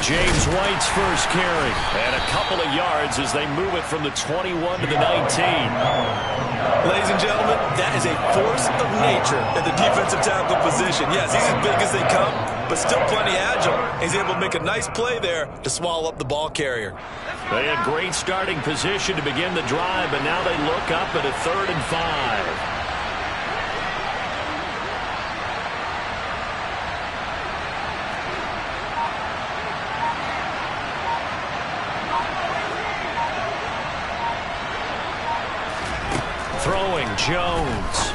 James White's first carry. And a couple of yards as they move it from the 21 to the 19. Ladies and gentlemen, that is a force of nature at the defensive tackle position. Yes, he's as big as they come, but still plenty agile. He's able to make a nice play there to swallow up the ball carrier. They had great starting position to begin the drive, but now they look up at a 3rd and 5. Throwing, Jones.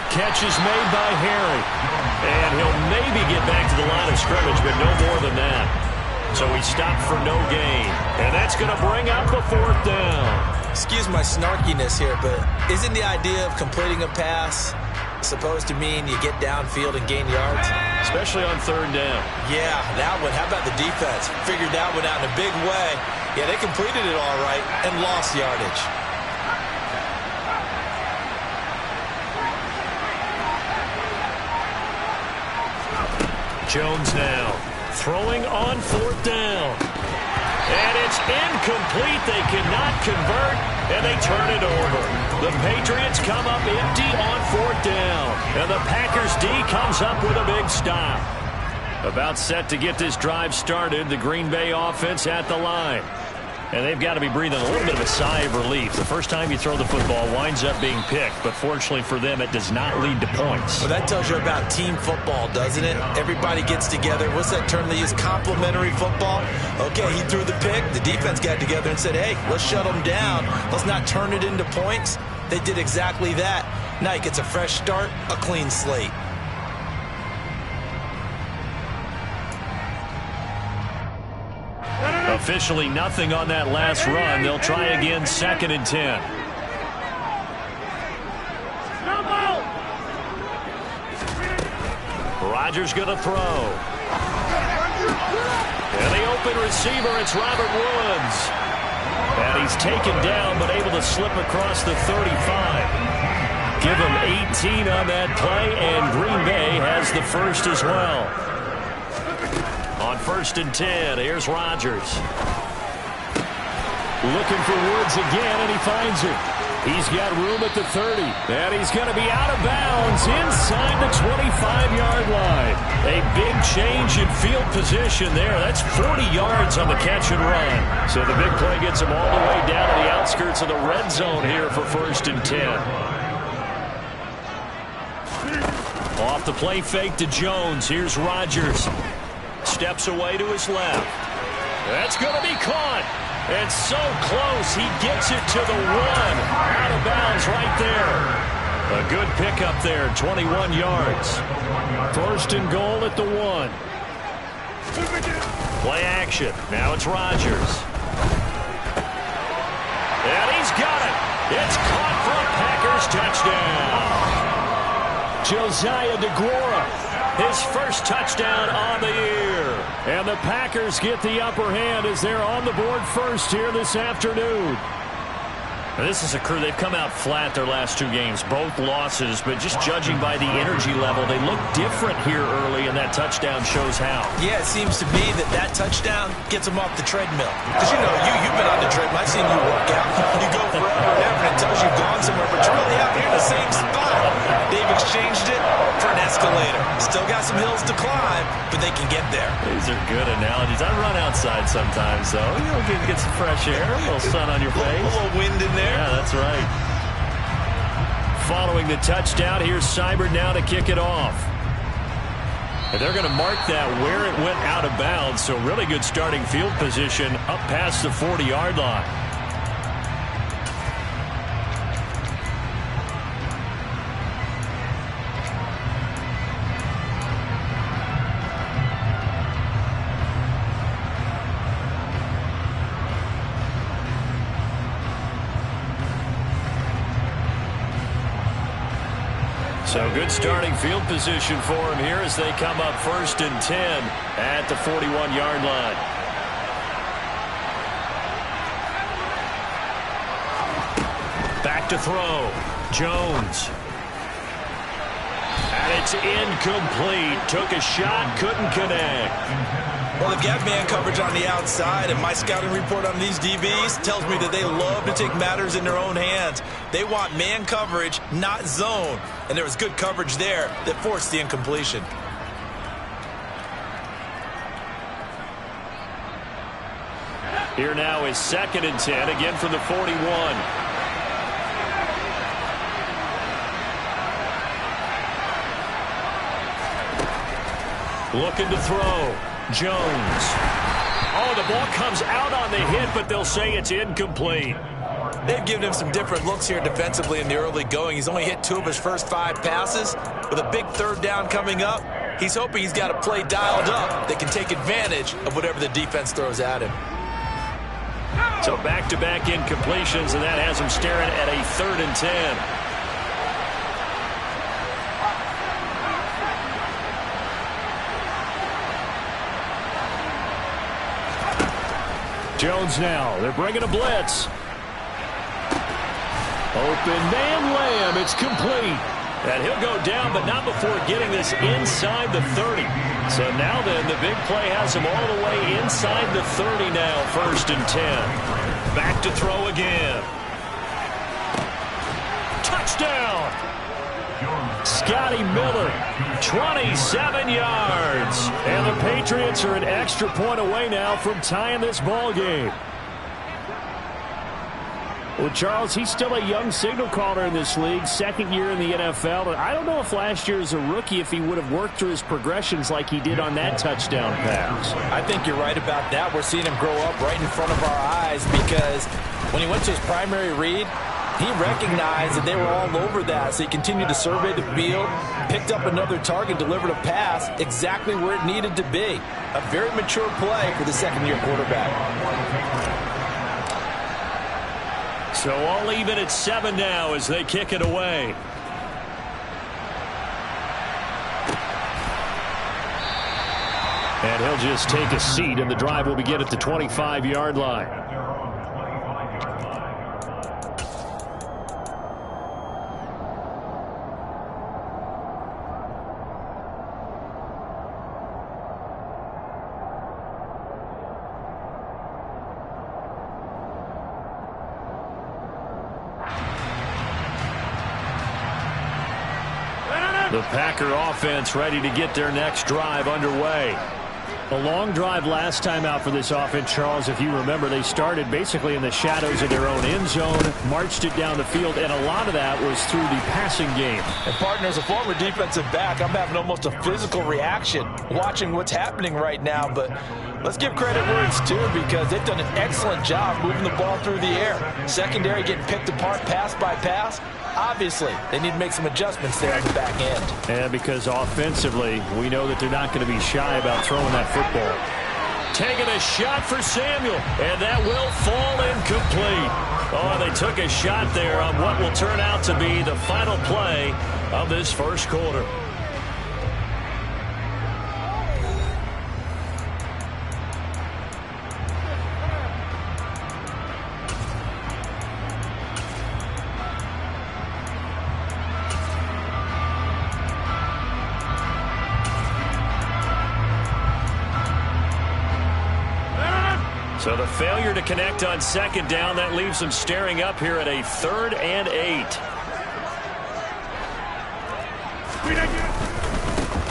Catch is made by Harry. And he'll maybe get back to the line of scrimmage, but no more than that. So he stopped for no gain. And that's going to bring up a 4th down. Excuse my snarkiness here, but isn't the idea of completing a pass supposed to mean you get downfield and gain yards? Especially on 3rd down. Yeah, that one. How about the defense? Figured that one out in a big way. Yeah, they completed it all right and lost yardage. Jones now throwing on 4th down. And it's incomplete. They cannot convert, and they turn it over. The Patriots come up empty on 4th down. And the Packers D comes up with a big stop. About set to get this drive started, the Green Bay offense at the line. And they've got to be breathing a little bit of a sigh of relief. The first time you throw the football winds up being picked, but fortunately for them, it does not lead to points. Well, that tells you about team football, doesn't it? Everybody gets together. What's that term they use? Complementary football? Okay, he threw the pick. The defense got together and said, hey, let's shut them down. Let's not turn it into points. They did exactly that. Now he gets a fresh start, a clean slate. Officially nothing on that last run. They'll try again 2nd and 10. Rodgers going to throw. And the open receiver, it's Robert Woods. And he's taken down but able to slip across the 35. Give him 18 on that play, and Green Bay has the first as well. On 1st and 10, here's Rodgers. Looking for Woods again, and he finds it. He's got room at the 30, and he's going to be out of bounds inside the 25-yard line. A big change in field position there. That's 40 yards on the catch and run. So the big play gets him all the way down to the outskirts of the red zone here for 1st and 10. Off the play fake to Jones. Here's Rodgers. Steps away to his left. That's going to be caught. And so close. He gets it to the 1. Out of bounds right there. A good pickup there. 21 yards. 1st and goal at the 1. Play action. Now it's Rodgers. And he's got it. It's caught for a Packers touchdown. Josiah DeGuara. His first touchdown on the year. And the Packers get the upper hand as they're on the board first here this afternoon. This is a crew, they've come out flat their last 2 games, both losses, but just judging by the energy level, they look different here early, and that touchdown shows how. Yeah, it seems to me that touchdown gets them off the treadmill. Because, you've been on the treadmill. I've seen you work out. You go forever and ever, and it tells you've gone somewhere, but you're really out here in the same spot. They've exchanged it for an escalator. Still got some hills to climb, but they can get there. These are good analogies. I run outside sometimes, though. Get some fresh air, a little sun on your face. A little wind in there. Yeah, that's right. Following the touchdown, here's Seibert now to kick it off. And they're going to mark that where it went out of bounds, so really good starting field position up past the 40-yard line. So good starting field position for him here as they come up 1st and 10 at the 41-yard line. Back to throw. Jones. And it It's incomplete. Took a shot, couldn't connect. Well, they've got man coverage on the outside, and my scouting report on these DBs tells me that they love to take matters in their own hands. They want man coverage, not zone. And there was good coverage there that forced the incompletion. Here now is 2nd and 10, again from the 41. Looking to throw. Jones. Oh, the ball comes out on the hit, but they'll say it's incomplete. They've given him some different looks here defensively in the early going. He's only hit 2 of his first 5 passes. With a big 3rd down coming up, he's hoping he's got a play dialed up that can take advantage of whatever the defense throws at him. So back-to-back incompletions, and that has him staring at a 3rd and 10. Jones now. They're bringing a blitz. Open man Lamb. It's complete. And he'll go down, but not before getting this inside the 30. So now then, the big play has him all the way inside the 30 now. 1st and 10. Back to throw again. Touchdown. Scotty Miller, 27 yards. And the Patriots are an extra point away now from tying this ball game. Well, Charles, he's still a young signal caller in this league, 2nd year in the NFL. And I don't know if last year as a rookie, if he would have worked through his progressions like he did on that touchdown pass. I think you're right about that. We're seeing him grow up right in front of our eyes because when he went to his primary read, he recognized that they were all over that, so he continued to survey the field, picked up another target, delivered a pass exactly where it needed to be. A very mature play for the 2nd-year quarterback. So all even at 7 now as they kick it away. And he'll just take a seat, and the drive will begin at the 25-yard line. The Packer offense ready to get their next drive underway. A long drive last time out for this offense, Charles. If you remember, they started basically in the shadows of their own end zone, marched it down the field, and a lot of that was through the passing game. And, partner, as a former defensive back, I'm having almost a physical reaction watching what's happening right now. But let's give credit where it's due because they've done an excellent job moving the ball through the air. Secondary getting picked apart pass by pass. Obviously, they need to make some adjustments there on the back end. And because offensively, we know that they're not going to be shy about throwing that football. Taking a shot for Samuel, and that will fall incomplete. Oh, they took a shot there on what will turn out to be the final play of this first quarter. So the failure to connect on 2nd down, that leaves them staring up here at a 3rd and 8.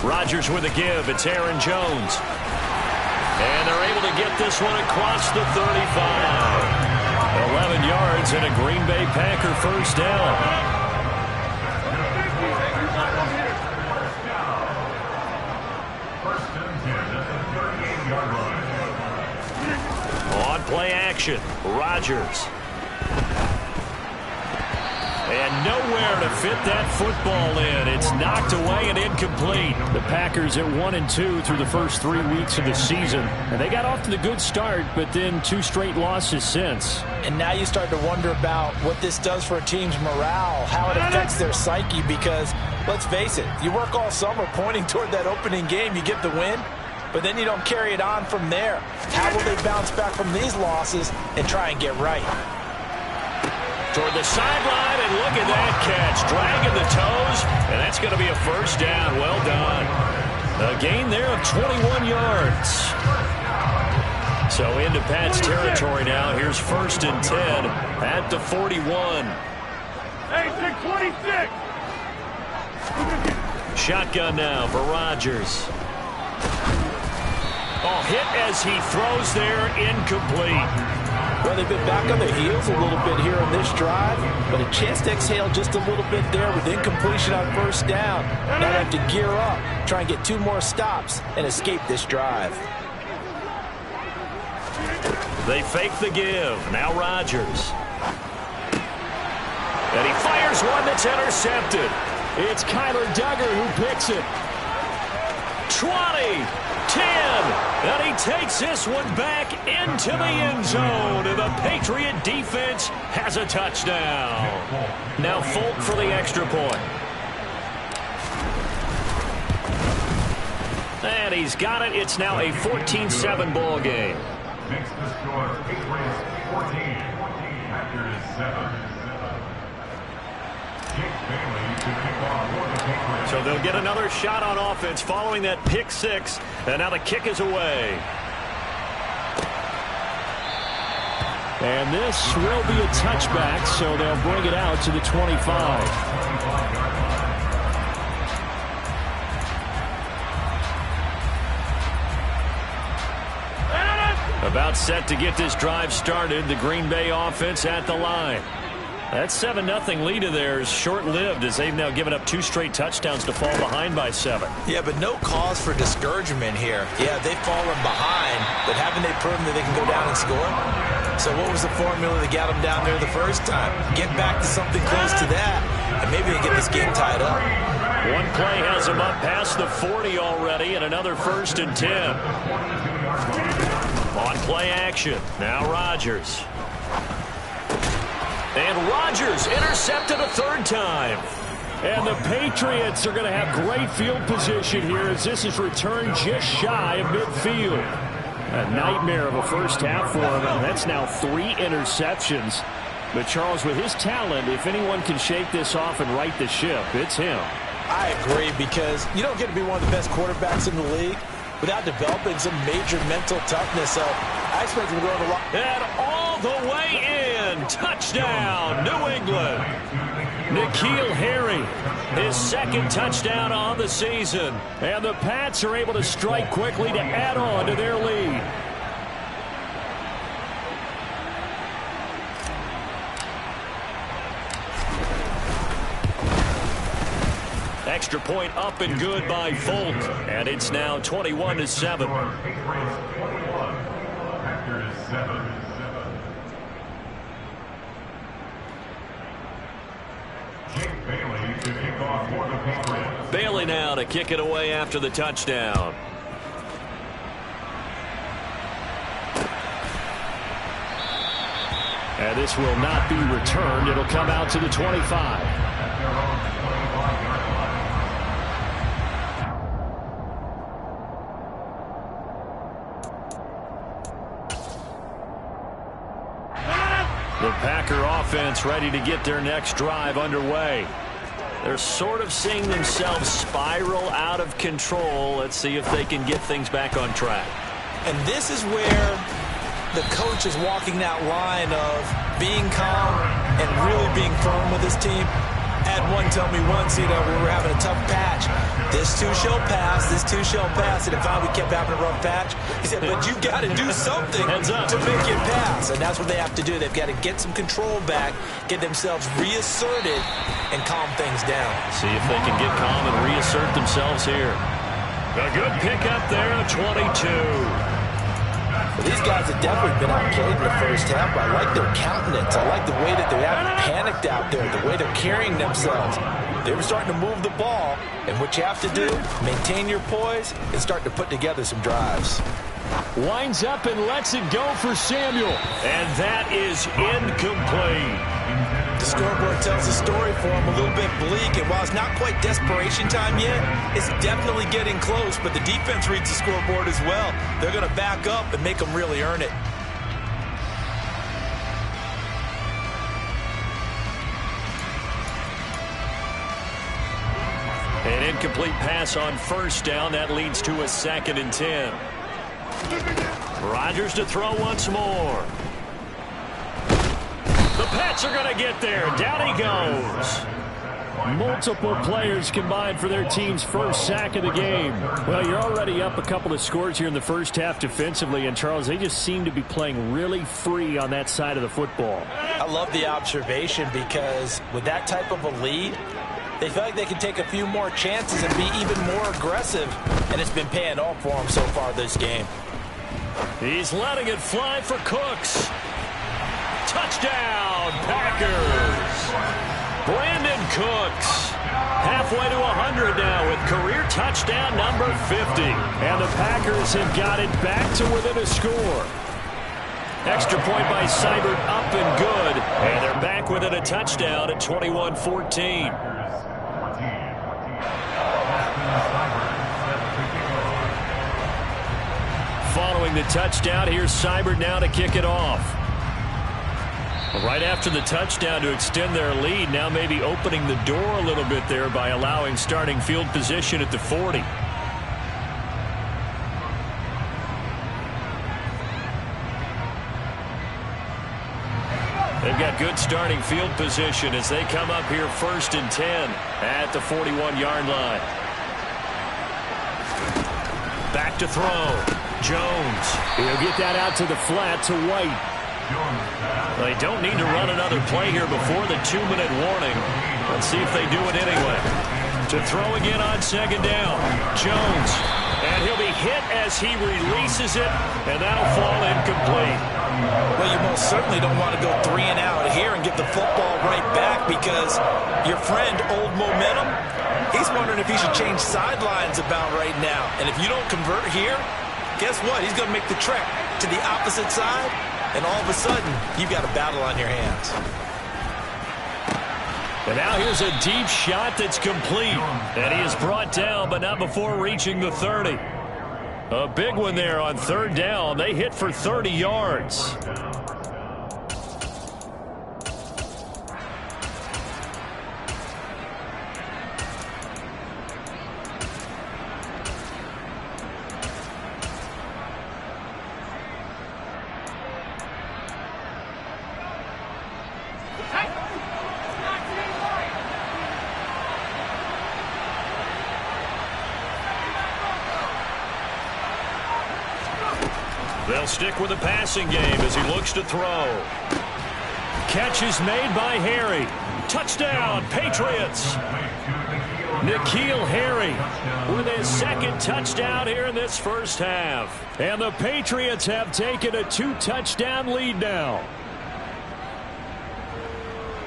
Rodgers with a give. It's Aaron Jones. And they're able to get this one across the 35. 11 yards and a Green Bay Packer 1st down. Play action. Rodgers. And nowhere to fit that football in. It's knocked away and incomplete. The Packers at 1-2 through the first 3 weeks of the season. And they got off to the good start, but then 2 straight losses since. And now you start to wonder about what this does for a team's morale, how it affects their psyche, because let's face it, you work all summer pointing toward that opening game, you get the win, but then you don't carry it on from there. How will they bounce back from these losses and try and get right? toward the sideline, and look at that catch. Dragging the toes, and that's going to be a first down. Well done. A gain there of 21 yards. So into Pat's territory now. Here's 1st and 10 at the 41. Hey, 626. Shotgun now for Rodgers. Oh, hit as he throws there, incomplete. Well, they've been back on their heels a little bit here on this drive, but a chance to exhale just a little bit there with incompletion on 1st down. Now they have to gear up, try and get 2 more stops, and escape this drive. They fake the give. Now Rodgers. And he fires one that's intercepted. It's Kyler Duggar who picks it. 20, 10, and he takes this one back into the end zone, and the Patriot defense has a touchdown. Now Folk for the extra point. And he's got it. It's now a 14-7 ball game. Makes the score Patriots 14, Packers 7. So they'll get another shot on offense following that pick 6, and now the kick is away. And this will be a touchback, so they'll bring it out to the 25. About set to get this drive started. The Green Bay offense at the line. That 7-0 lead of theirs short-lived as they've now given up 2 straight touchdowns to fall behind by 7. Yeah, but no cause for discouragement here. Yeah, they've fallen behind, but haven't they proven that they can go down and score? So what was the formula that got them down there the first time? Get back to something close to that, and maybe they get this game tied up. One play has them up past the 40 already, and another 1st and 10. On play action. Now Rodgers. And Rodgers intercepted a 3rd time. And the Patriots are going to have great field position here as this is returned just shy of midfield. A nightmare of a first half for him, and that's now 3 interceptions. But Charles, with his talent, if anyone can shake this off and right the ship, it's him. I agree, because you don't get to be one of the best quarterbacks in the league without developing some major mental toughness. So I expect him to go on the line. And all the way in. Touchdown, New England. N'Keal Harry, his 2nd touchdown on the season. And the Pats are able to strike quickly to add on to their lead. Extra point up and good by Folk. And it's now 21-7. Bailey now to kick it away after the touchdown. And this will not be returned. It'll come out to the 25. The Packer offense ready to get their next drive underway. They're sort of seeing themselves spiral out of control. Let's see if they can get things back on track. And this is where the coach is walking that line of being calm and really being firm with his team. Had one tell me once, we were having a tough patch. This too shall pass, this too shall pass. And if we kept having a rough patch, he said, but you've got to do something to make it pass. And that's what they have to do. They've got to get some control back, get themselves reasserted, and calm things down. See if they can get calm and reassert themselves here. A good pickup there, 22. Well, these guys have definitely been outplayed in the first half, but I like their countenance. I like the way that they haven't panicked out there, the way they're carrying themselves. They were starting to move the ball, and what you have to do, maintain your poise and start to put together some drives. Winds up and lets it go for Samuel. And that is incomplete. The scoreboard tells a story for him, a little bit bleak, and while it's not quite desperation time yet, it's definitely getting close, but the defense reads the scoreboard as well. They're going to back up and make them really earn it. incomplete pass on first down. That leads to a 2nd and 10. Rodgers to throw once more. The Pats are going to get there. Down he goes. Multiple players combined for their team's first sack of the game. Well, you're already up a couple of scores here in the first half defensively, and Charles, they just seem to be playing really free on that side of the football. I love the observation because with that type of a lead, they feel like they can take a few more chances and be even more aggressive, and it's been paying off for them so far this game. He's letting it fly for Cooks. Touchdown, Packers. Brandon Cooks, halfway to 100 now with career touchdown number 50. And the Packers have got it back to within a score. Extra point by Seibert, up and good. And they're back within a touchdown at 21-14. Following the touchdown, here's Seibert now to kick it off. Right after the touchdown to extend their lead, now maybe opening the door a little bit there by allowing starting field position at the 40. They've got good starting field position as they come up here 1st and 10 at the 41-yard line. Back to throw. Jones. He'll get that out to the flat to White. They don't need to run another play here before the 2-minute warning. Let's see if they do it anyway. To throw again on 2nd down. Jones. And he'll be hit as he releases it, and that'll fall incomplete. Well, you most certainly don't want to go 3 and out here and get the football right back because your friend, Old Momentum, he's wondering if he should change sidelines about right now. And if you don't convert here, guess what? He's going to make the trek to the opposite side. And all of a sudden, you've got a battle on your hands. And now here's a deep shot that's complete. And he is brought down, but not before reaching the 30. A big one there on 3rd down. They hit for 30 yards. They'll stick with the passing game as he looks to throw. Catch is made by Harry. Touchdown, Patriots. N'Keal Harry with his 2nd touchdown here in this first half. And the Patriots have taken a 2-touchdown lead now.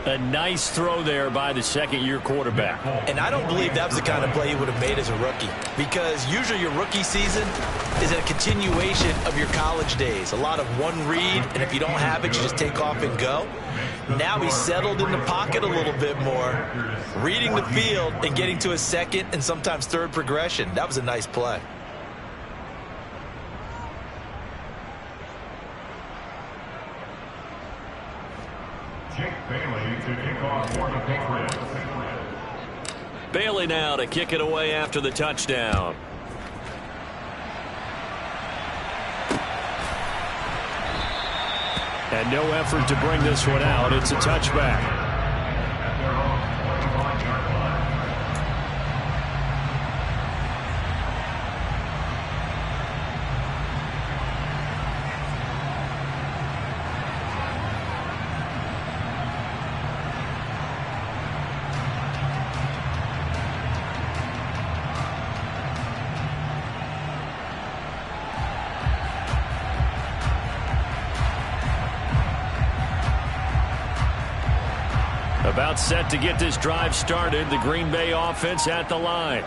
A nice throw there by the 2nd-year quarterback. And I don't believe that was the kind of play he would have made as a rookie, because usually your rookie season is a continuation of your college days. A lot of one read, and if you don't have it, you just take off and go. Now he's settled in the pocket a little bit more, reading the field and getting to his 2nd and sometimes 3rd progression. That was a nice play. Bailey now to kick it away after the touchdown. And no effort to bring this one out. It's a touchback. About set to get this drive started. The Green Bay offense at the line.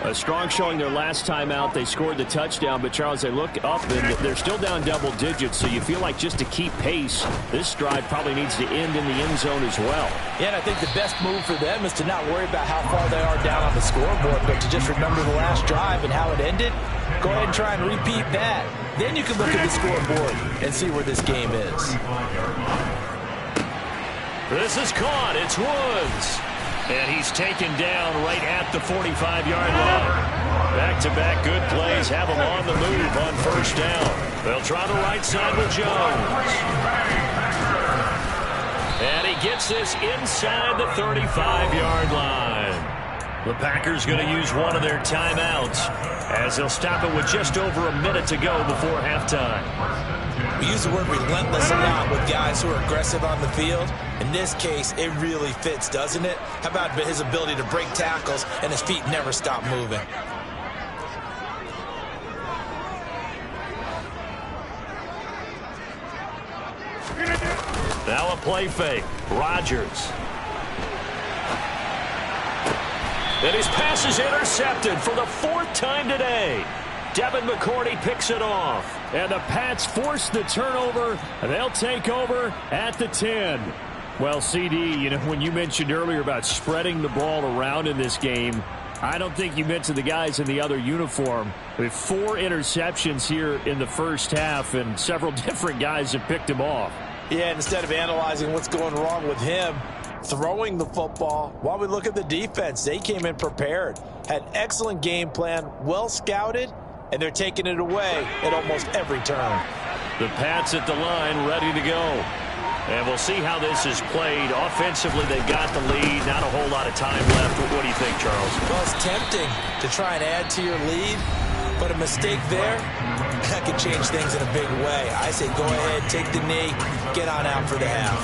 A strong showing their last time out. They scored the touchdown, but Charles, they look up and they're still down double digits, so you feel like just to keep pace, this drive probably needs to end in the end zone as well. Yeah, and I think the best move for them is to not worry about how far they are down on the scoreboard, but to just remember the last drive and how it ended. Go ahead and try and repeat that. Then you can look at the scoreboard and see where this game is. This is caught. It's Woods. And he's taken down right at the 45-yard line. Back-to-back good plays have him on the move on first down. They'll try the right side with Jones. And he gets this inside the 35-yard line. The Packers going to use one of their timeouts as they'll stop it with just over a minute to go before halftime. We use the word relentless a lot with guys who are aggressive on the field. In this case, it really fits, doesn't it? How about his ability to break tackles and his feet never stop moving? Now a play fake. Rodgers. And his pass is intercepted for the fourth time today. Devin McCourty picks it off. And the Pats force the turnover. They'll take over at the 10. Well, CD, you know, when you mentioned earlier about spreading the ball around in this game, I don't think you meant to the guys in the other uniform. With 4 interceptions here in the first half, and several different guys have picked him off. Yeah, instead of analyzing what's going wrong with him, throwing the football, while we look at the defense, they came in prepared, had excellent game plan, well scouted, and they're taking it away at almost every turn. The Pats at the line ready to go. And we'll see how this is played. Offensively, they've got the lead. Not a whole lot of time left. What do you think, Charles? Well, it's tempting to try and add to your lead, but a mistake there, that could change things in a big way. I say go ahead, take the knee, get on out for the half.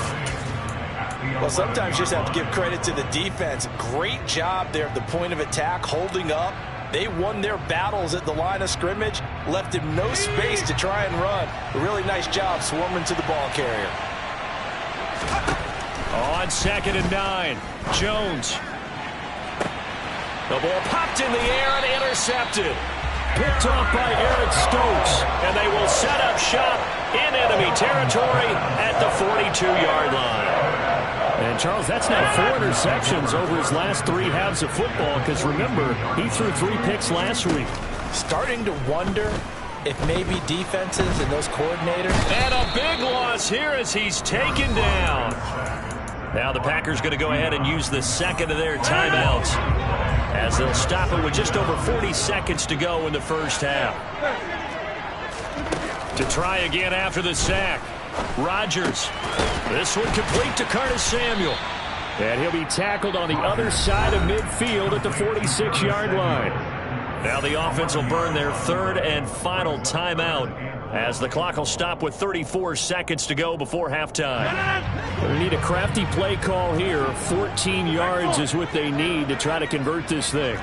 Well, sometimes you just have to give credit to the defense. Great job there at the point of attack, holding up. They won their battles at the line of scrimmage, left him no space to try and run. A really nice job swarming to the ball carrier. On 2nd and 9, Jones. The ball popped in the air and intercepted. Picked off by Eric Stokes. And they will set up shop in enemy territory at the 42-yard line. And, Charles, that's now 4 interceptions over his last 3 halves of football, because, remember, he threw 3 picks last week. Starting to wonder if maybe defenses and those coordinators. And a big loss here as he's taken down. Now the Packers going to go ahead and use the second of their timeouts as they'll stop it with just over 40 seconds to go in the first half. To try again after the sack. Rodgers. This one complete to Curtis Samuel. And he'll be tackled on the other side of midfield at the 46-yard line. Now the offense will burn their 3rd and final timeout as the clock will stop with 34 seconds to go before halftime. They need a crafty play call here. 14 yards is what they need to try to convert this thing.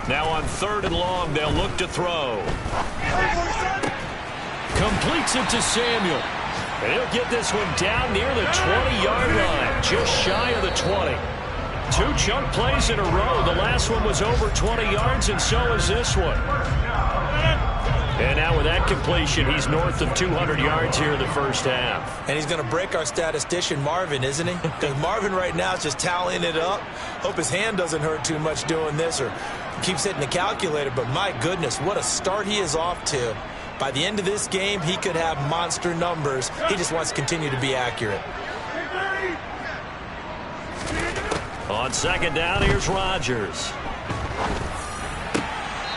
Now on 3rd and long, they'll look to throw. Completes it to Samuel. And he'll get this one down near the 20-yard line, just shy of the 20. 2 chunk plays in a row. The last one was over 20 yards, and so is this one. And now with that completion, he's north of 200 yards here in the first half. And he's going to break our statistician, Marvin, isn't he? Because Marvin right now is just tallying it up. Hope his hand doesn't hurt too much doing this or keeps hitting the calculator. But my goodness, what a start he is off to. By the end of this game, he could have monster numbers. He just wants to continue to be accurate. On 2nd down, here's Rodgers.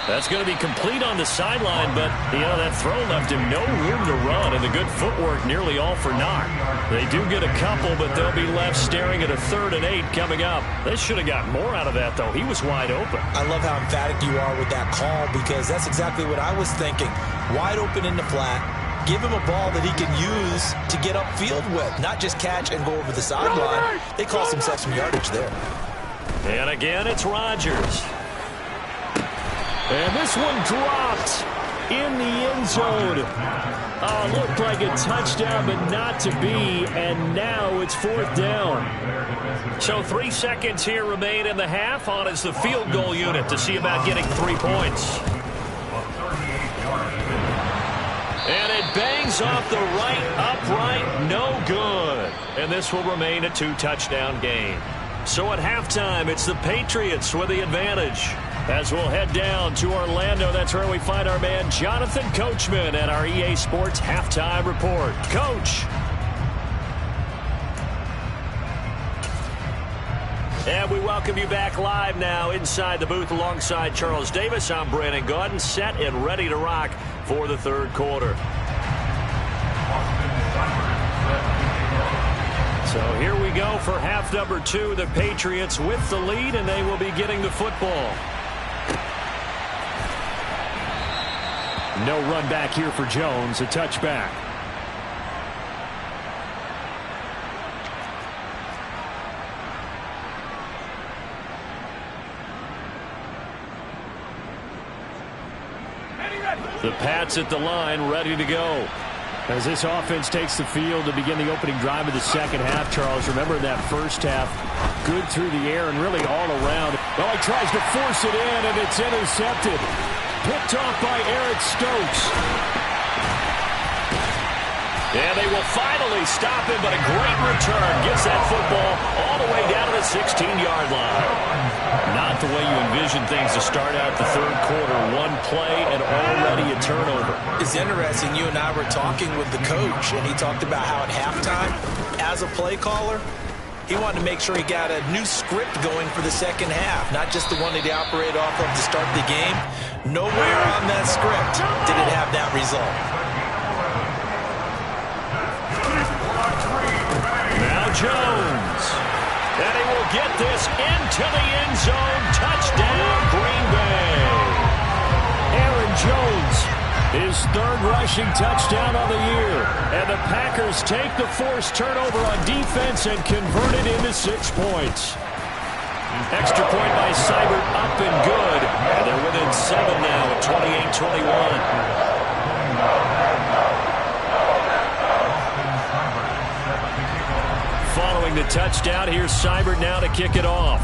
That's going to be complete on the sideline, but, you know, that throw left him no room to run, and the good footwork nearly all for naught. They do get a couple, but they'll be left staring at a 3rd and 8 coming up. They should have got more out of that, though. He was wide open. I love how emphatic you are with that call, because that's exactly what I was thinking. Wide open in the flat. Give him a ball that he can use to get upfield with, not just catch and go over the sideline. They cost themselves some yardage there. And again, it's Rodgers. And this one dropped in the end zone. Looked like a touchdown, but not to be. And now it's 4th down. So 3 seconds here remain in the half. On is the field goal unit to see about getting 3 points. And it bangs off the right upright. No good. And this will remain a 2-touchdown game. So at halftime, it's the Patriots with the advantage. As we'll head down to Orlando, that's where we find our man Jonathan Coachman at our EA Sports Halftime Report. Coach. And we welcome you back live now inside the booth alongside Charles Davis. I'm Brandon Gaudin, set and ready to rock for the third quarter. So here we go for half number 2. The Patriots with the lead, and they will be getting the football. No run back here for Jones, a touchback. The Pats at the line, ready to go. As this offense takes the field to begin the opening drive of the second half, Charles, remember that first half, good through the air and really all around. Oh, he tries to force it in, and it's intercepted. Picked off by Eric Stokes. And they will finally stop him, but a great return. Gets that football all the way down to the 16-yard line. Not the way you envision things to start out the third quarter. One play and already a turnover. It's interesting. You and I were talking with the coach, and he talked about how at halftime, as a play caller, he wanted to make sure he got a new script going for the second half, not just the one that he operated off of to start the game. Nowhere on that script did it have that result. Now Jones. And he will get this into the end zone. Touchdown, Green Bay. Aaron Jones, his third rushing touchdown of the year. And the Packers take the forced turnover on defense and convert it into 6 points. Extra point by Seibert, up and good. And they're within 7 now at 28-21. Following the touchdown, here's Seibert now to kick it off.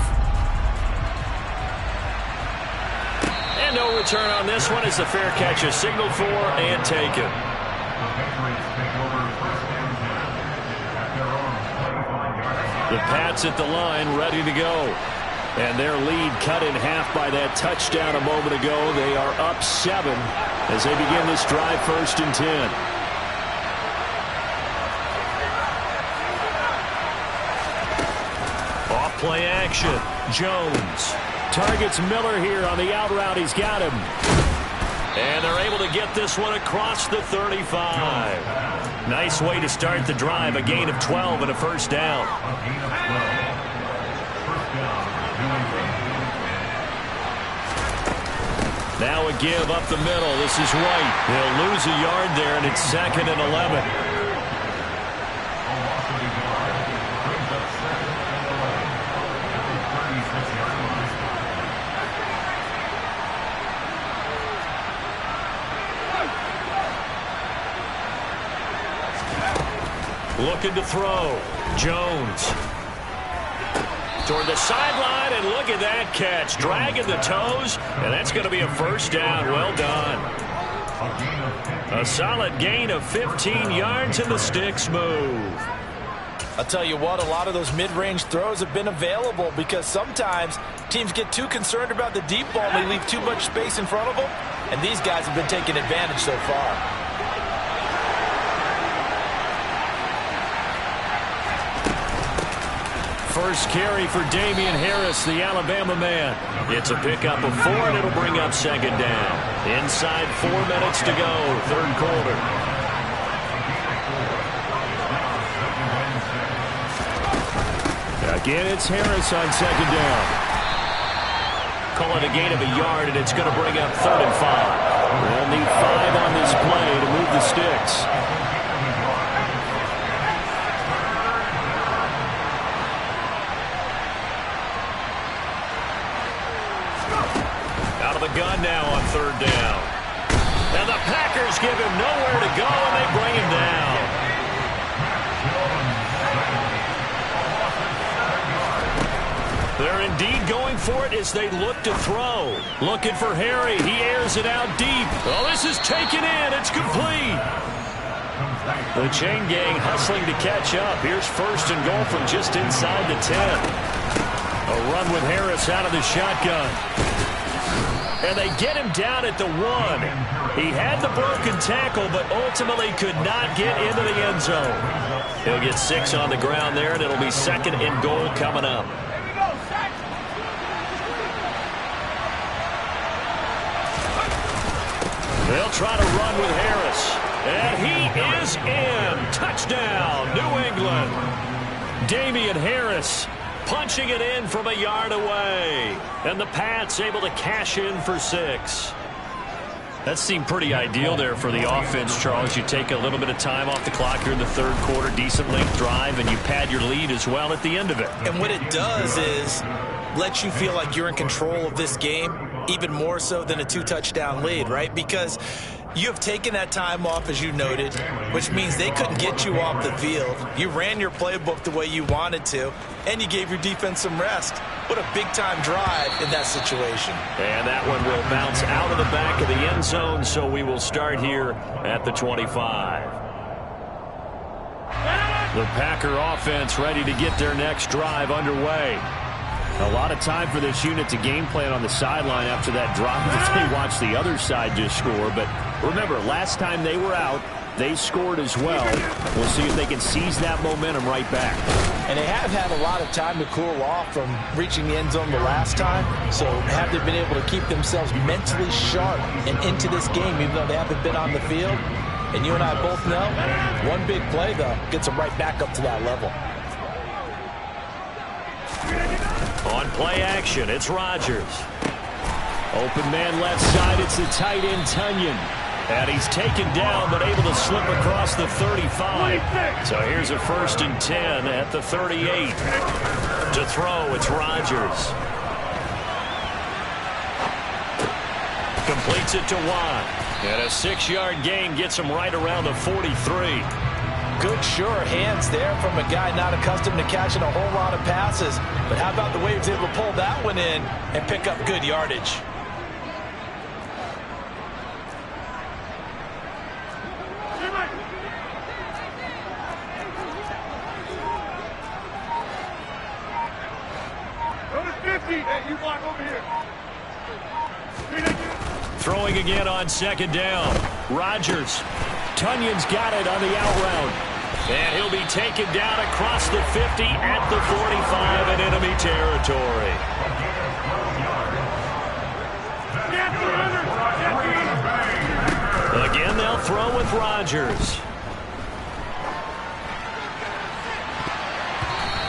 And no return on this one as the fair catch is signaled for and taken. The Pats at the line, ready to go. And their lead cut in half by that touchdown a moment ago. They are up 7 as they begin this drive, 1st and 10. Play action. Jones targets Miller here on the out route. He's got him. And they're able to get this one across the 35. Nice way to start the drive. A gain of 12 and a first down. Now a give up the middle. This is White. They'll lose a yard there, and it's 2nd and 11. Looking to throw. Jones. Toward the sideline, and look at that catch. Dragging the toes, and that's going to be a first down. Well done. A solid gain of 15 yards, and the sticks move. I'll tell you what, a lot of those mid-range throws have been available because sometimes teams get too concerned about the deep ball and they leave too much space in front of them, and these guys have been taking advantage so far. First carry for Damian Harris, the Alabama man. It's a pickup of 4, and it'll bring up 2nd down. Inside 4 minutes to go, third quarter. Again, it's Harris on 2nd down. Call it a gain of a yard, and it's going to bring up 3rd and 5. They'll need 5 on this play to move the sticks. Gun now on 3rd down. And the Packers give him nowhere to go, and they bring him down. They're indeed going for it as they look to throw. Looking for Harry. He airs it out deep. Oh, this is taken in. It's complete. The chain gang hustling to catch up. Here's 1st and goal from just inside the 10. A run with Harris out of the shotgun. And they get him down at the 1. He had the broken tackle, but ultimately could not get into the end zone. He'll get 6 on the ground there, and it'll be 2nd and goal coming up. They'll try to run with Harris. And he is in. Touchdown, New England. Damian Harris punching it in from a yard away. And the Pats able to cash in for 6. That seemed pretty ideal there for the offense, Charles. You take a little bit of time off the clock here in the third quarter, decent length drive, and you pad your lead as well at the end of it. And what it does is let you feel like you're in control of this game, even more so than a 2-touchdown lead, right? Because you have taken that time off, as you noted, which means they couldn't get you off the field. You ran your playbook the way you wanted to, and you gave your defense some rest. What a big-time drive in that situation. And that one will bounce out of the back of the end zone, so we will start here at the 25. The Packer offense ready to get their next drive underway. A lot of time for this unit to game plan on the sideline after that drive if they watch the other side just score. But remember, last time they were out, they scored as well. We'll see if they can seize that momentum right back. And they have had a lot of time to cool off from reaching the end zone the last time. So have they been able to keep themselves mentally sharp and into this game, even though they haven't been on the field? And you and I both know, one big play, though, gets them right back up to that level. On play action, it's Rodgers. Open man left side, it's the tight end Tonyan. And he's taken down, but able to slip across the 35. So here's a 1st and 10 at the 38. To throw, it's Rodgers. Completes it to Watt. And a 6-yard gain gets him right around the 43. Good, sure hands there from a guy not accustomed to catching a whole lot of passes. But how about the way he was able to pull that one in and pick up good yardage? Throwing again on 2nd down. Rodgers. Tonyan's got it on the out route. And he'll be taken down across the 50 at the 45 in enemy territory. Again, they'll throw with Rodgers.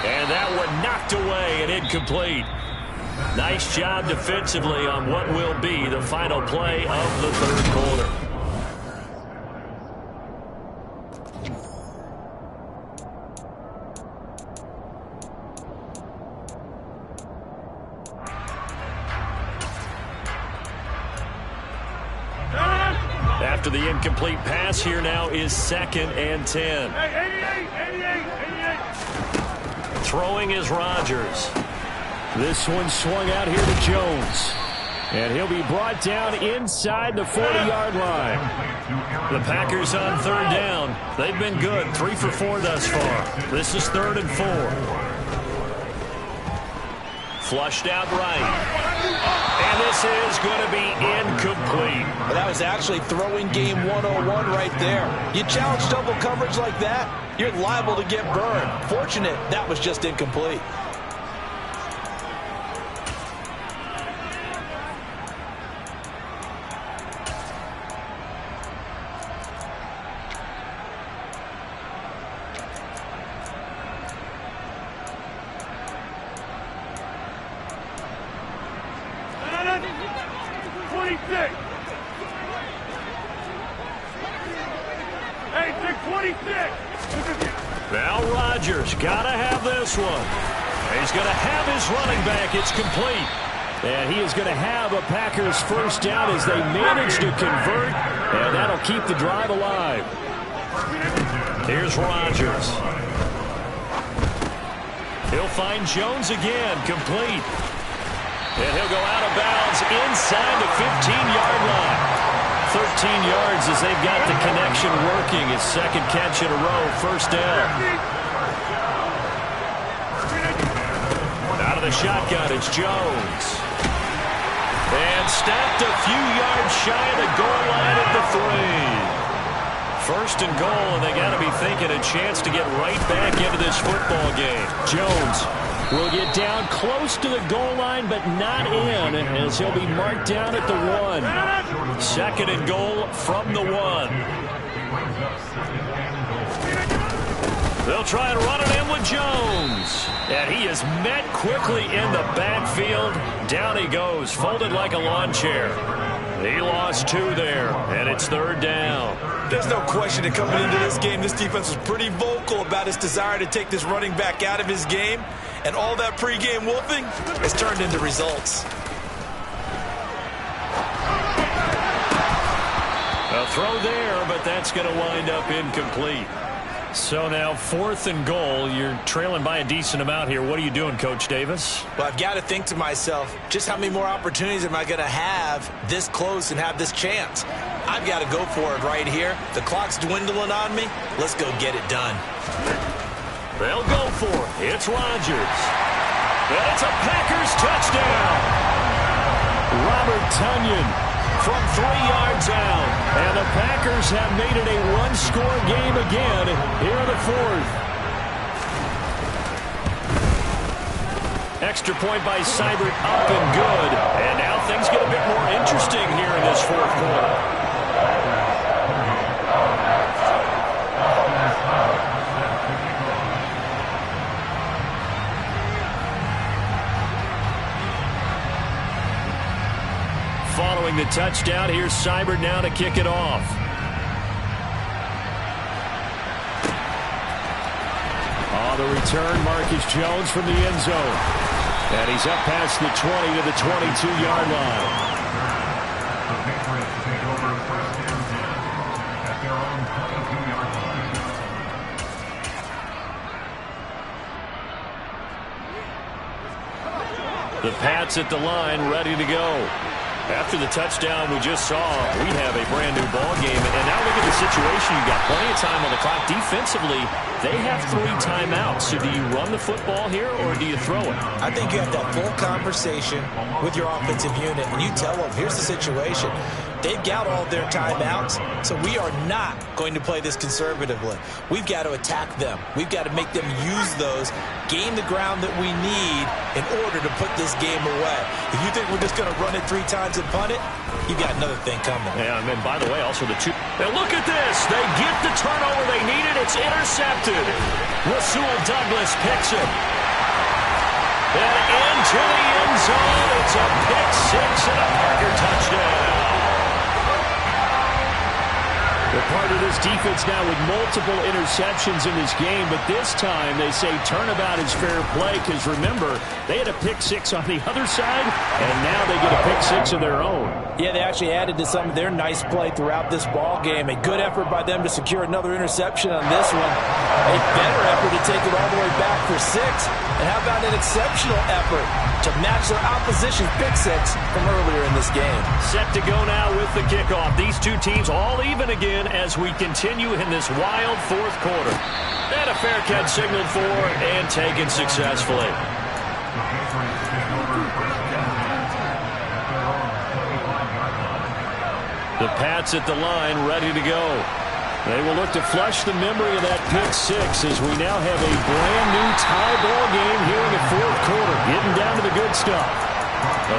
And that one knocked away and incomplete. Nice job defensively on what will be the final play of the third quarter. After the incomplete pass, here now is 2nd and 10. Throwing is Rodgers. This one swung out here to Jones. And he'll be brought down inside the 40-yard line. The Packers on 3rd down. They've been good, 3 for 4 thus far. This is 3rd and 4. Flushed out right. And this is going to be incomplete. Well, that was actually throwing game 101 right there. You challenge double coverage like that, you're liable to get burned. Fortunate that was just incomplete. Now Rodgers got to have this one. He's going to have his running back. It's complete. And he is going to have a Packers 1st down as they manage to convert. And that'll keep the drive alive. Here's Rodgers. He'll find Jones again, complete. And he'll go out of bounds inside the 15-yard line. 13 yards as they've got the connection working. His 2nd catch in a row, 1st down. Out of the shotgun, it's Jones. And stopped a few yards shy of the goal line at the 3. 1st and goal, and they got to be thinking a chance to get right back into this football game. Jones will get down close to the goal line, but not in, as he'll be marked down at the 1. 2nd and goal from the 1. They'll try and run it in with Jones. And he is met quickly in the backfield. Down he goes, folded like a lawn chair. He lost 2 there, and it's 3rd down. There's no question that coming into this game, this defense was pretty vocal about its desire to take this running back out of his game. And all that pregame wolfing has turned into results. A throw there, but that's going to wind up incomplete. So now 4th and goal. You're trailing by a decent amount here. What are you doing, Coach Davis? Well, I've got to think to myself, just how many more opportunities am I going to have this close and have this chance? I've got to go for it right here. The clock's dwindling on me. Let's go get it done. They'll go for it. It's Rodgers. And it's a Packers touchdown. Robert Tonyan from 3 yards out. And the Packers have made it a one-score game again here in the 4th. Extra point by Seibert, up and good. And now things get a bit more interesting here in this 4th quarter. Following the touchdown, here's Seibert now to kick it off. On the return, Marcus Jones from the end zone. And he's up past the 20 to the 22-yard line. The Patriots take over 1st and 10 at their own 22-yard line. The Pats at the line, ready to go. After the touchdown we just saw, we have a brand-new ball game. And now look at the situation. You've got plenty of time on the clock. Defensively, they have 3 timeouts. So do you run the football here, or do you throw it? I think you have that full conversation with your offensive unit, and you tell them, here's the situation. They've got all their timeouts, so we are not going to play this conservatively. We've got to attack them. We've got to make them use those, gain the ground that we need in order to put this game away. If you think we're just going to run it 3 times and punt it, you've got another thing coming. Yeah, and then, by the way, also the 2. Now look at this. They get the turnover they needed. It's intercepted. Rasul Douglas picks it. And into the end zone. It's a pick 6 and a Parker touchdown. They're part of this defense now with multiple interceptions in this game, but this time they say turnabout is fair play because, remember, they had a pick 6 on the other side, and now they get a pick 6 of their own. Yeah, they actually added to some of their nice play throughout this ball game. A good effort by them to secure another interception on this one. A better effort to take it all the way back for 6. And how about an exceptional effort to match their opposition's pick 6 from earlier in this game. Set to go now with the kickoff. These 2 teams all even again as we continue in this wild 4th quarter. And a fair catch signaled for and taken successfully. The Pats at the line, ready to go. They will look to flush the memory of that pick 6 as we now have a brand-new tie ball game here in the 4th quarter. Getting down to the good stuff.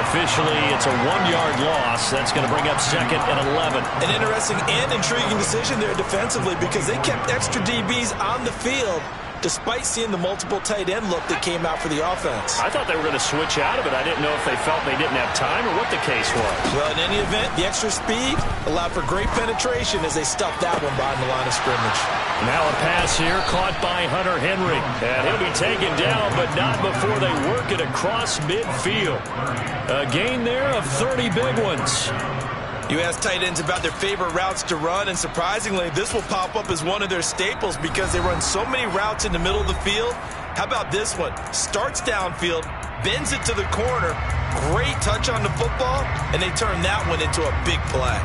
Officially, it's a 1-yard loss. That's going to bring up 2nd and 11. An interesting and intriguing decision there defensively because they kept extra DBs on the field despite seeing the multiple tight end look that came out for the offense. I thought they were going to switch out of it. I didn't know if they felt they didn't have time or what the case was. Well, in any event, the extra speed allowed for great penetration as they stuffed that one behind the line of scrimmage. Now a pass here caught by Hunter Henry. And he'll be taken down, but not before they work it across midfield. A gain there of 30 big ones. You ask tight ends about their favorite routes to run, and surprisingly, this will pop up as one of their staples because they run so many routes in the middle of the field. How about this one? Starts downfield, bends it to the corner, great touch on the football, and they turn that one into a big play.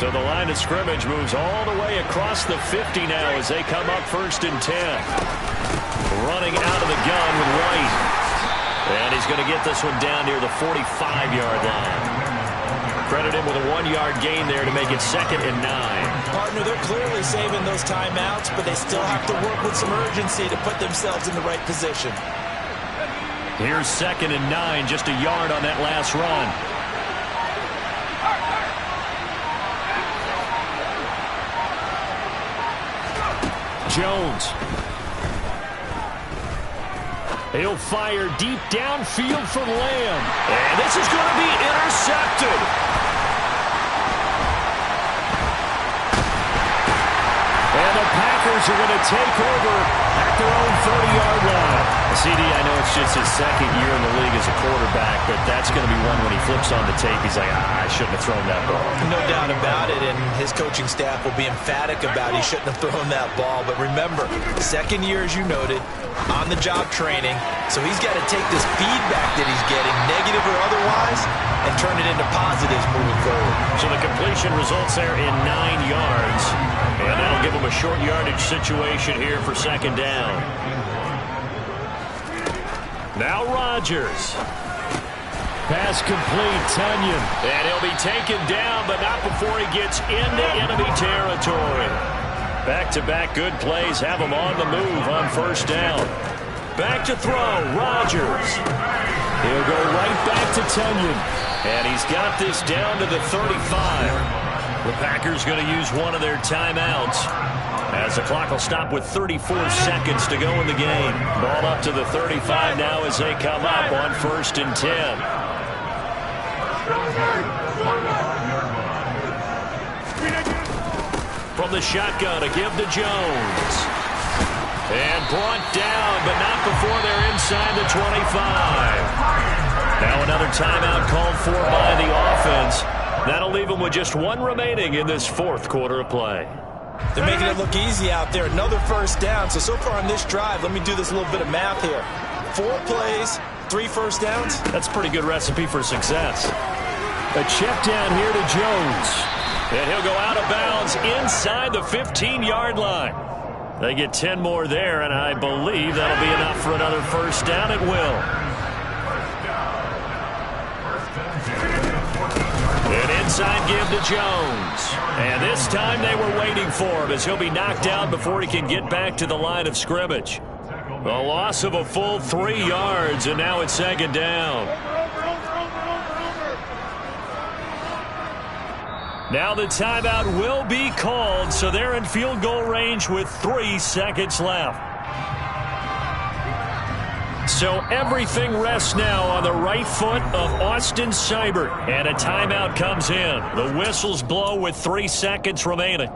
So the line of scrimmage moves all the way across the 50 now as they come up 1st and 10. Running out of the gun with White. And he's going to get this one down near the 45-yard line. Credit him with a 1-yard gain there to make it 2nd and 9. Partner, they're clearly saving those timeouts, but they still have to work with some urgency to put themselves in the right position. Here's 2nd and 9, just a yard on that last run. Jones. He'll fire deep downfield for Lamb. And this is going to be intercepted. And the Packers are going to take over at their own 30-yard line. CD, I know it's just his 2nd year in the league as a quarterback, but that's going to be one when he flips on the tape, he's like, I shouldn't have thrown that ball. No doubt about it, and his coaching staff will be emphatic about he shouldn't have thrown that ball. But remember, 2nd year, as you noted, on-the-job training, so he's got to take this feedback that he's getting, negative or otherwise, and turn it into positives moving forward. So the completion results there in 9 yards, and that'll give him a short yardage situation here for 2nd down. Now Rodgers. Pass complete, Tunyon. And he'll be taken down, but not before he gets into enemy territory. Back-to-back good plays have him on the move on 1st down. Back to throw, Rodgers. He'll go right back to Tunyon. And he's got this down to the 35. The Packers going to use one of their timeouts, as the clock will stop with 34 seconds to go in the game. Ball up to the 35 now as they come up on 1st and 10. From the shotgun, a give to Jones. And brought down, but not before they're inside the 25. Now another timeout called for by the offense. That'll leave them with just 1 remaining in this 4th quarter of play. They're making it look easy out there. Another 1st down. So far on this drive, let me do this little bit of math here. 4 plays, 3 1st downs. That's a pretty good recipe for success. A check down here to Jones. And he'll go out of bounds inside the 15-yard line. They get 10 more there, and I believe that'll be enough for another 1st down. It will. An inside give to Jones. And this time they were waiting for him, as he'll be knocked down before he can get back to the line of scrimmage. A loss of a full 3 yards, and now it's 2nd down. Now the timeout will be called, so they're in field goal range with 3 seconds left. So everything rests now on the right foot of Austin Seibert. And a timeout comes in. The whistles blow with 3 seconds remaining.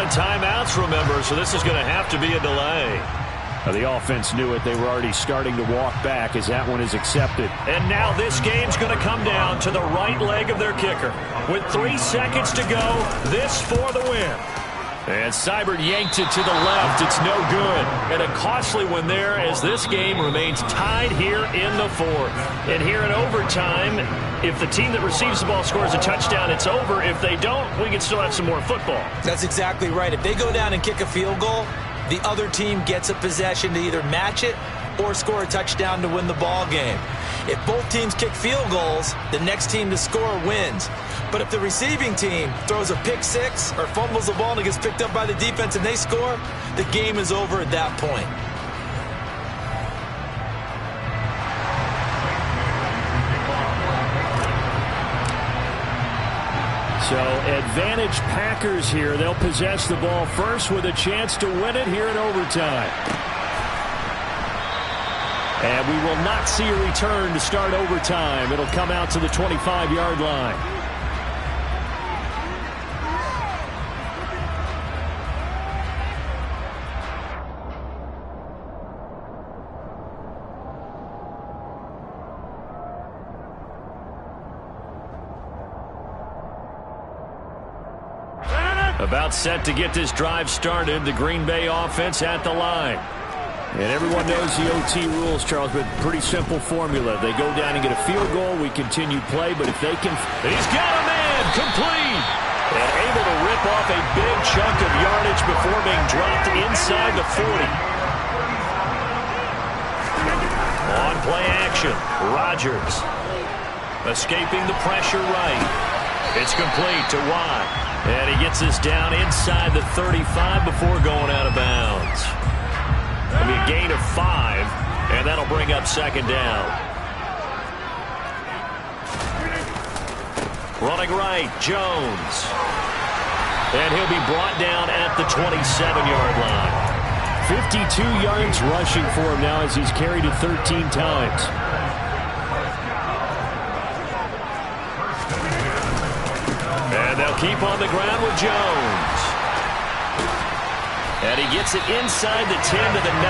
Timeouts, remember, so this is going to have to be a delay. The offense knew it. They were already starting to walk back as that one is accepted. And now this game's going to come down to the right leg of their kicker. With 3 seconds to go, this for the win. And Seibert yanked it to the left. It's no good. And a costly one there, as this game remains tied here in the 4th. And here in overtime, if the team that receives the ball scores a touchdown, it's over. If they don't, we can still have some more football. That's exactly right. If they go down and kick a field goal, the other team gets a possession to either match it or score a touchdown to win the ball game. If both teams kick field goals, the next team to score wins. But if the receiving team throws a pick 6 or fumbles the ball and it gets picked up by the defense and they score, the game is over at that point. So advantage Packers here. They'll possess the ball first with a chance to win it here in overtime. And we will not see a return to start overtime. It'll come out to the 25-yard line. About set to get this drive started. The Green Bay offense at the line. And everyone knows the OT rules, Charles, but pretty simple formula. They go down and get a field goal. We continue play, but if they can... He's got a man! Complete! And able to rip off a big chunk of yardage before being dropped inside the 40. On play action, Rodgers. Escaping the pressure right. It's complete to Watt. And he gets us down inside the 35 before going out of bounds. It'll be a gain of 5, and that'll bring up second down. Running right, Jones. And he'll be brought down at the 27-yard line. 52 yards rushing for him now as he's carried it 13 times. And they'll keep on the ground with Jones. And he gets it inside the 10 to the 9.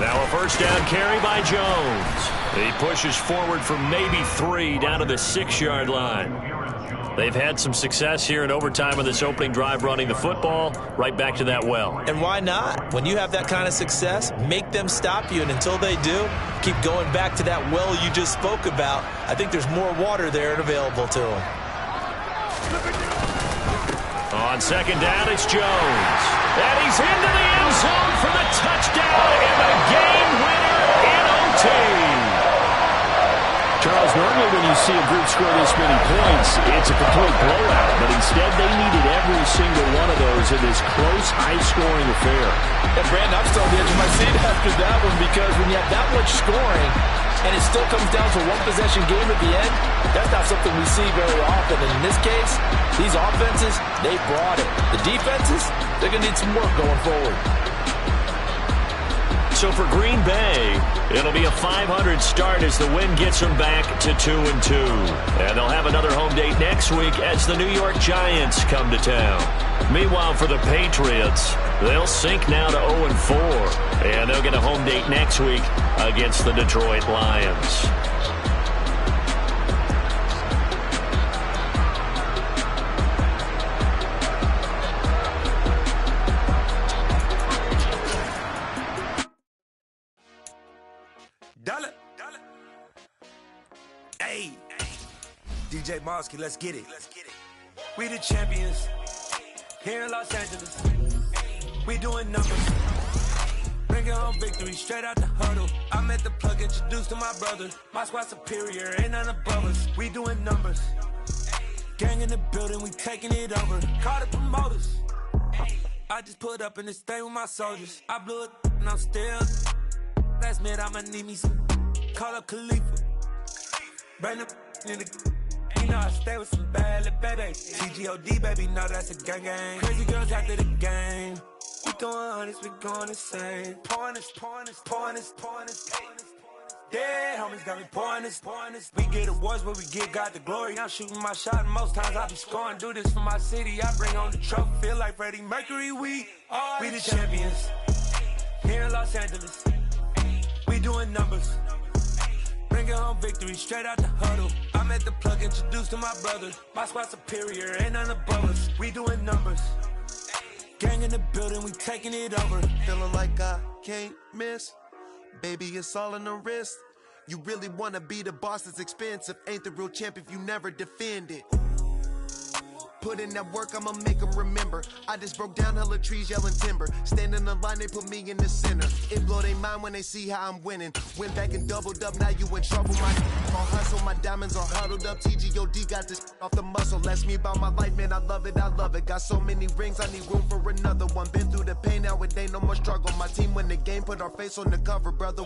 Now a first down carry by Jones. He pushes forward for maybe 3 down to the 6-yard line. They've had some success here in overtime on this opening drive running the football right back to that well. And why not? When you have that kind of success, make them stop you. And until they do, keep going back to that well you just spoke about. I think there's more water there and available to them. On second down, it's Jones. And he's into the end zone for the touchdown and the game winner in OT. Charles, normally when you see a group score this many points, it's a complete blowout. But instead, they needed every single one of those in this close, high-scoring affair. And Brandon, I'm still on the edge of my seat after that one because when you have that much scoring and it still comes down to one possession game at the end, that's not something we see very often. And in this case, these offenses, they brought it. The defenses, they're going to need some work going forward. So for Green Bay, it'll be a 500 start as the win gets them back to 2-2. And they'll have another home date next week as the New York Giants come to town. Meanwhile, for the Patriots, they'll sink now to 0-4. And they'll get a home date next week against the Detroit Lions. Hey, DJ Mosky, let's get it. We the champions here in Los Angeles. We doing numbers. Bringing home victory straight out the huddle. I met the plug, introduced to my brother. My squad superior, ain't none above us. We doing numbers. Gang in the building, we taking it over. Call the promoters. I just put up in this thing with my soldiers. I blew it and I'm still. Last minute, I'ma need me some. Call up Khalifa. Bring up in the. You know I stay with some bad little baby. TGOD, baby, know that's a gang gang. Crazy girls after the game. We doing honest, we going insane. Pouring this. Yeah, homies got me pouring this. We get awards, but we give God the glory. I'm shooting my shot, and most times I be scoring. Do this for my city, I bring on the trophy. Feel like Freddie Mercury, we the champions here in Los Angeles. We doing numbers. Bringing home victory straight out the huddle. I met the plug, introduced to my brother. My squad superior, ain't none above us. We doing numbers. Gang in the building, we taking it over. Feeling like I can't miss. Baby, it's all in the wrist. You really wanna be the boss, it's expensive. Ain't the real champ if you never defend it. Put in that work, I'ma make them remember. I just broke down hella trees, yelling timber. Standing in the line, they put me in the center. It blow their mind when they see how I'm winning. Went back and doubled up, now you in trouble. My hustle, my diamonds are huddled up. TGOD got this off the muscle. Ask me about my life, man, I love it. Got so many rings, I need room for another one. Been through the pain, now it ain't no more struggle. My team win the game, put our face on the cover, brother.